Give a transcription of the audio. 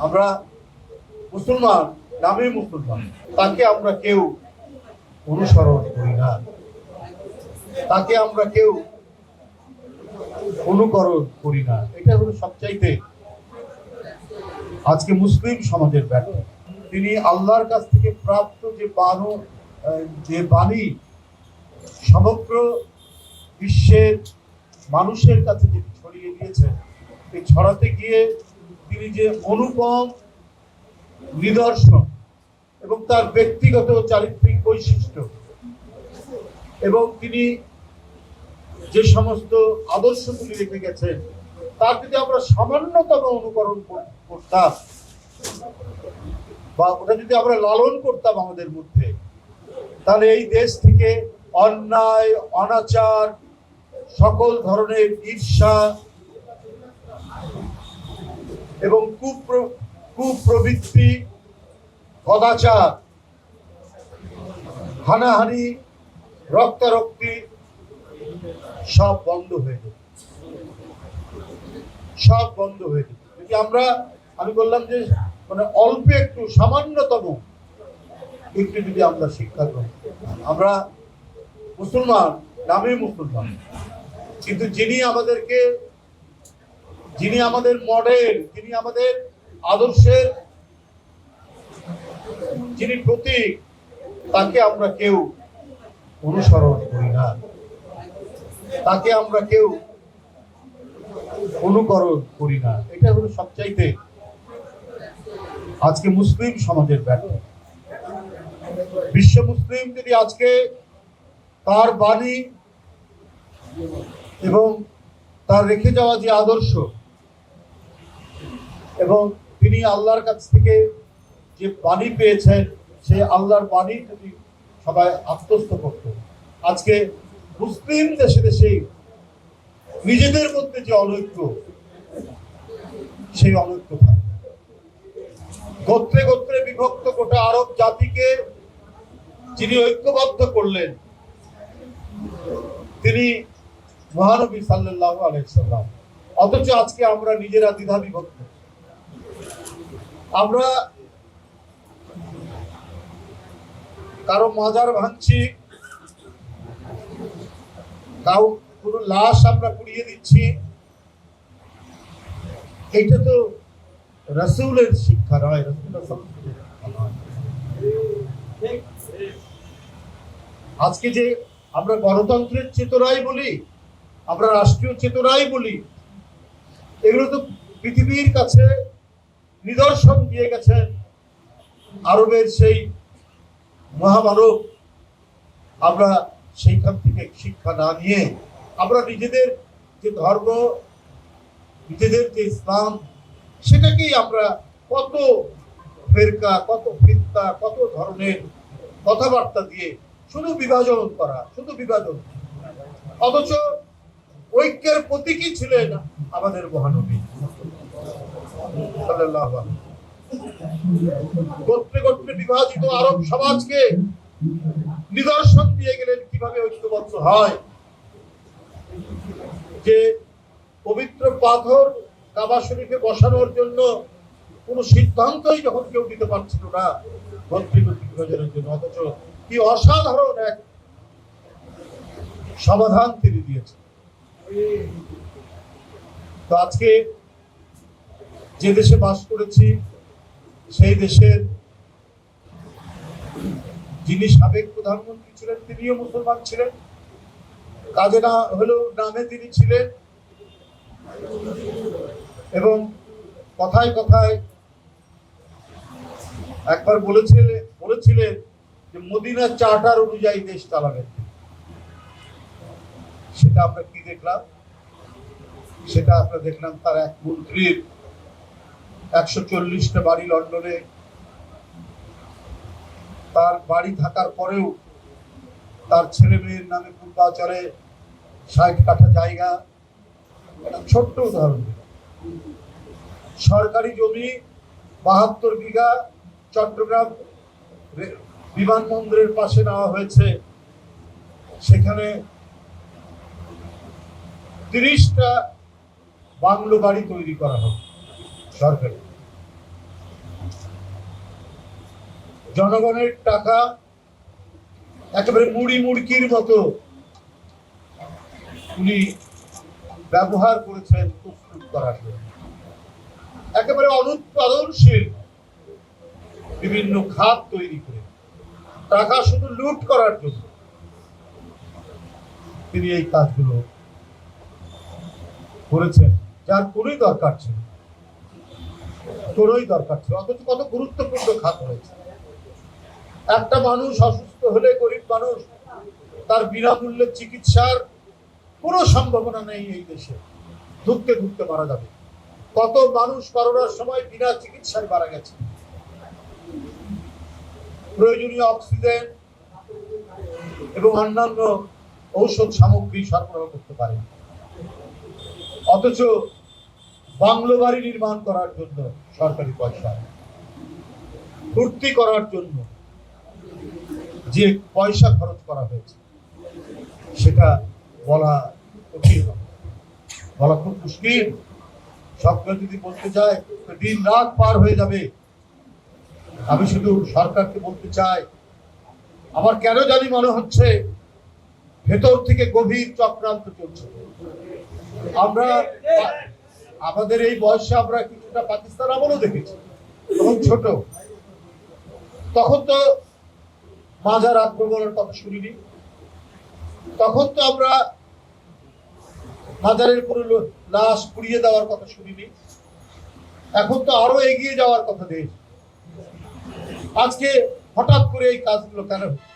আমরা মুসলমান, নামে মুসলমান, তাকে আমরা কেউ অনুসরণ করি না, তাকে আমরা কেউ অনুকরণ করি না। এটা হলো সবচাইতে আজকে মুসলিম সমাজের ব্যাপার। তিনি আল্লাহর কাছ থেকে প্রাপ্ত যে বাণী সমগ্র বিশ্বের মানুষের কাছে যে ছড়িয়ে দিয়েছেন, এই ছড়াতে গিয়ে তিনি যে অনুপম নিদর্শন এবং তার ব্যক্তিগত চারিত্রিক বৈশিষ্ট্য এবং তিনি যে সমস্ত আদর্শগুলি রেখে গেছেন, তার যদি আমরা সামান্যতম অনুকরণ করতাম বা ওটা যদি আমরা লালন করতাম আমাদের মধ্যে, তাহলে এই দেশ থেকে অন্যায়, অনাচার, সকল ধরনের ঈর্ষা এবং কুপ্রবৃত্তি, কদাচার, হানাহানি, রক্তারক্তি সব বন্ধ হয়ে যেত, সব বন্ধ হয়ে যেত যদি আমি বললাম যে মানে অল্প একটু সামান্যতম একটু যদি আমরা শিক্ষা গ্রহণ। আমরা মুসলমান, নামে মুসলমান, কিন্তু যিনি আমাদের মডেল, যিনি আমাদের আদর্শের যিনি প্রতীক, তাকে আমরা কেউ অনুসরণ করি না, তাকে আমরা কেউ অনুকরণ করি না। এটা হলো সবচাইতে আজকে মুসলিম সমাজের ব্যাপার। বিশ্ব মুসলিম যদি আজকে তার বাণী এবং তার রেখে যাওয়া যে আদর্শ এবং তিনি আল্লাহর কাছ থেকে যে বাণী পেয়েছেন, সেই আল্লাহর বাণী যদি সবাই আত্মস্থ করত, আজকে মুসলিম দেশে দেশে নিজেদের মধ্যে যে অনৈক্য, সেই অনৈক্য থাকে। গোত্রে গোত্রে বিভক্ত গোটা আরব জাতিকে যিনি ঐক্যবদ্ধ করলেন, তিনি মহানবী সাল্লাল্লাহু আলাইহি সাল্লাম। অথচ আজকে আমরা নিজেরা দ্বিধা বিভক্ত। আমরা কারো মাজার ভাঙছি, কোনো লাশ আমরা পুড়িয়ে দিচ্ছি। এইটা তো রাসূলের শিক্ষা নয়, আজকে যে আমরা গণতন্ত্রের চেতনাই বলি, আমরা রাষ্ট্রীয় চেতনাই বলি, এগুলো তো পৃথিবীর কাছে নিদর্শন দিয়ে গেছেন আরবের সেই মহামানব। আমরা সেইখান থেকে শিক্ষা না নিয়ে আমরা নিজেদের যে ধর্ম, নিজেদের যে ইসলাম, সেটাকেই আমরা কত ফেরকা, কত ফিতনা, কত ধরনের কথাবার্তা দিয়ে শুধু বিভাজন করা, শুধু বিভাজন। অথচ ঐক্যের প্রতীকই ছিলেন আমাদের মহানবী সাল্লাল্লাহু আলাইহি ওয়াসাল্লাম। গোত্রে গোত্রে বিভাজিত আরব সমাজকে নিদর্শন দিয়ে গেলেন কিভাবে ঐক্যবদ্ধ হয়। যে পবিত্র পাথর কাবা শরীফে বসানোর জন্য কোনো সিদ্ধান্তই যখন কেউ দিতে পারছিল না গোত্রে গোত্রে বিভাজনের জন্য, অথচ কি অসাধারণ এক সমাধান তিনি দিয়েছেন। তো আজকে যে দেশে বাস করেছি, সেই দেশের যিনি সাবেক প্রধানমন্ত্রী ছিলেন, তিনিও মুসলমান ছিলেন। কাজে না হলেও নামে তিনি ছিলেন। এবং কথায় কথায় একবার বলেছিলেন যে মদিনা চার্টার অনুযায়ী দেশ চালাবেন। সেটা আমরা কি দেখলাম? সেটা আমরা দেখলাম তার এক মন্ত্রীর 140টা বাড়ি লন্ডনে, তার বাড়ি থাকার পরেও তার ছেলে মেয়ের নামে পূর্বাচলে 60 কাঠা জায়গা। একটা ছোট্ট উদাহরণ, সরকারি জমি 72 বিঘা চট্টগ্রাম বিমানবন্দরের পাশে নেওয়া হয়েছে। সেখানে 30টা বাংলো বাড়ি তৈরি করা হবে সরকারি। জনগণের টাকা একেবারে মুড়ি মুড়কির মতো উনি ব্যবহার করেছেন প্রস্তুত করার জন্য। একেবারে অনুৎপাদনশীল বিভিন্ন খাত তৈরি করে টাকা শুধু লুট করার জন্য তিনি এই কাজগুলো করেছেন, যার কোনোই দরকার ছিল অথচ কত গুরুত্বপূর্ণ খাত হয়েছে। একটা মানুষ অসুস্থ হলে, গরিব মানুষ, তার বিনামূল্যে চিকিৎসার কোনো সম্ভাবনা নেই এই দেশে, ধুকতে ধুকতে মারা যাবে। কত মানুষ করোনার সময় বিনা চিকিৎসায় মারা গেছে, প্রয়োজনীয় অক্সিজেন এবং অন্যান্য ঔষধ সামগ্রী সরবরাহ করতে পারে। অথচ বাংলো বাড়ি নির্মাণ করার জন্য সরকারি পয়সা, ফুর্তি করার জন্য যে পয়সা খরচ করা হয়েছে সেটা বলা কঠিন, বলা খুব মুশকিল। সবটা যদি বলতে চাই দিন রাত পার হয়ে যাবে। আমি শুধু সরকারকে বলতে চাই, আমার কেন জানি মনে হচ্ছে ভেতর থেকে গভীর চক্রান্ত চলছে। আমরা আমাদের এই বয়সে আমরা কিছুটা পাকিস্তান আমলও দেখেছি, তখন ছোট, তখন তো মাজার আক্রমণের কথা শুনিনি, তখন তো আমরা মাজারের কোনো লাশ পুড়িয়ে দেওয়ার কথা শুনিনি। এখন তো আরো এগিয়ে যাওয়ার কথা দেশ। আজকে হঠাৎ করে এই কাজগুলো কেন হচ্ছে?